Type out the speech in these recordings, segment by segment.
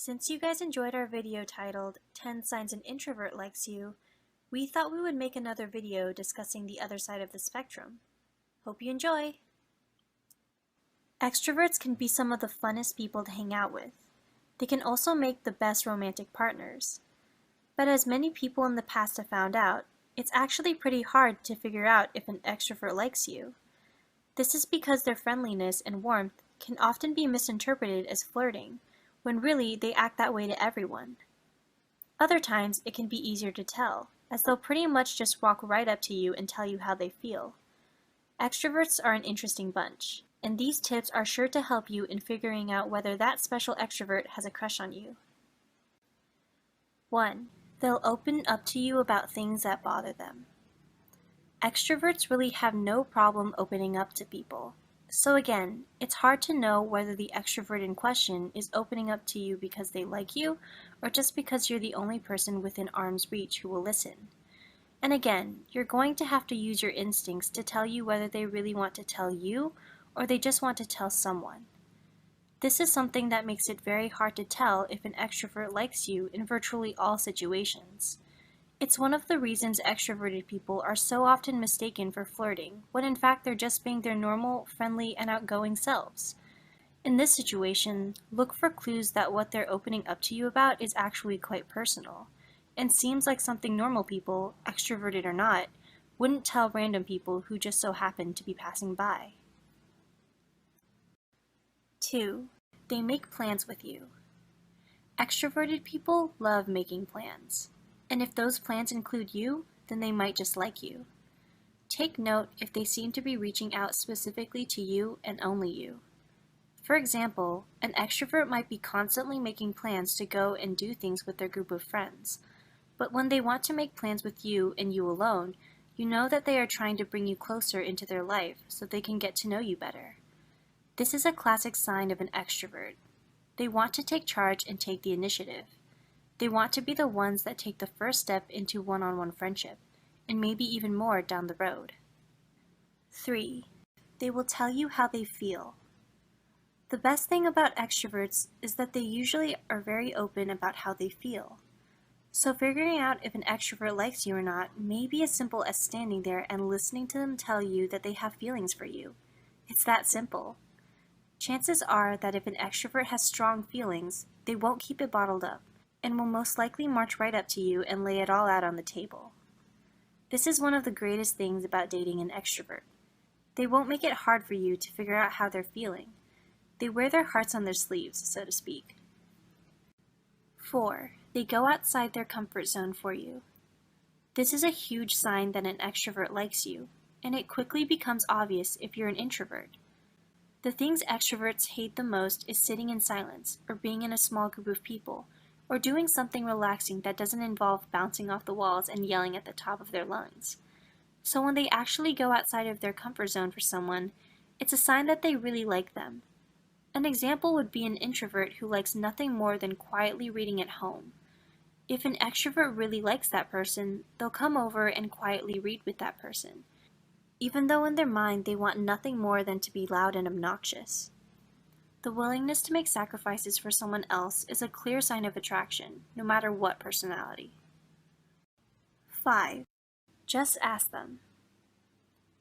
Since you guys enjoyed our video titled 10 Signs an Introvert Likes You, we thought we would make another video discussing the other side of the spectrum. Hope you enjoy! Extroverts can be some of the funnest people to hang out with. They can also make the best romantic partners. But as many people in the past have found out, it's actually pretty hard to figure out if an extrovert likes you. This is because their friendliness and warmth can often be misinterpreted as flirting, when really they act that way to everyone. Other times it can be easier to tell, as they'll pretty much just walk right up to you and tell you how they feel. Extroverts are an interesting bunch, and these tips are sure to help you in figuring out whether that special extrovert has a crush on you. 1. They'll open up to you about things that bother them. Extroverts really have no problem opening up to people. So again, it's hard to know whether the extrovert in question is opening up to you because they like you or just because you're the only person within arm's reach who will listen. And again, you're going to have to use your instincts to tell you whether they really want to tell you or they just want to tell someone. This is something that makes it very hard to tell if an extrovert likes you in virtually all situations. It's one of the reasons extroverted people are so often mistaken for flirting, when in fact they're just being their normal, friendly, and outgoing selves. In this situation, look for clues that what they're opening up to you about is actually quite personal, and seems like something normal people, extroverted or not, wouldn't tell random people who just so happen to be passing by. 2. They make plans with you. Extroverted people love making plans. And if those plans include you, then they might just like you. Take note if they seem to be reaching out specifically to you and only you. For example, an extrovert might be constantly making plans to go and do things with their group of friends. But when they want to make plans with you and you alone, you know that they are trying to bring you closer into their life so they can get to know you better. This is a classic sign of an extrovert. They want to take charge and take the initiative. They want to be the ones that take the first step into one-on-one friendship, and maybe even more down the road. 3. They will tell you how they feel. The best thing about extroverts is that they usually are very open about how they feel. So figuring out if an extrovert likes you or not may be as simple as standing there and listening to them tell you that they have feelings for you. It's that simple. Chances are that if an extrovert has strong feelings, they won't keep it bottled up, and will most likely march right up to you and lay it all out on the table. This is one of the greatest things about dating an extrovert. They won't make it hard for you to figure out how they're feeling. They wear their hearts on their sleeves, so to speak. 4. They go outside their comfort zone for you. This is a huge sign that an extrovert likes you, and it quickly becomes obvious if you're an introvert. The things extroverts hate the most is sitting in silence, or being in a small group of people, or doing something relaxing that doesn't involve bouncing off the walls and yelling at the top of their lungs. So when they actually go outside of their comfort zone for someone, it's a sign that they really like them. An example would be an introvert who likes nothing more than quietly reading at home. If an extrovert really likes that person, they'll come over and quietly read with that person, even though in their mind they want nothing more than to be loud and obnoxious. The willingness to make sacrifices for someone else is a clear sign of attraction, no matter what personality. 5. Just ask them.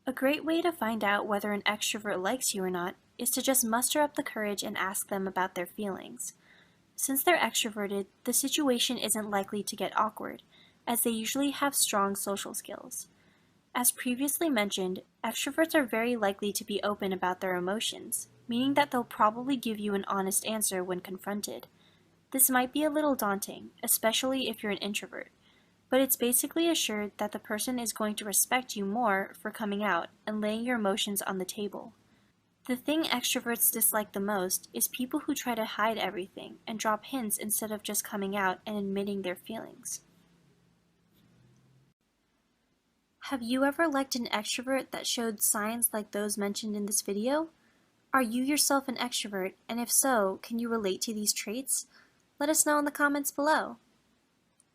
A great way to find out whether an extrovert likes you or not is to just muster up the courage and ask them about their feelings. Since they're extroverted, the situation isn't likely to get awkward, as they usually have strong social skills. As previously mentioned, extroverts are very likely to be open about their emotions, meaning that they'll probably give you an honest answer when confronted. This might be a little daunting, especially if you're an introvert, but it's basically assured that the person is going to respect you more for coming out and laying your emotions on the table. The thing extroverts dislike the most is people who try to hide everything and drop hints instead of just coming out and admitting their feelings. Have you ever liked an extrovert that showed signs like those mentioned in this video? Are you yourself an extrovert, and if so, can you relate to these traits? Let us know in the comments below.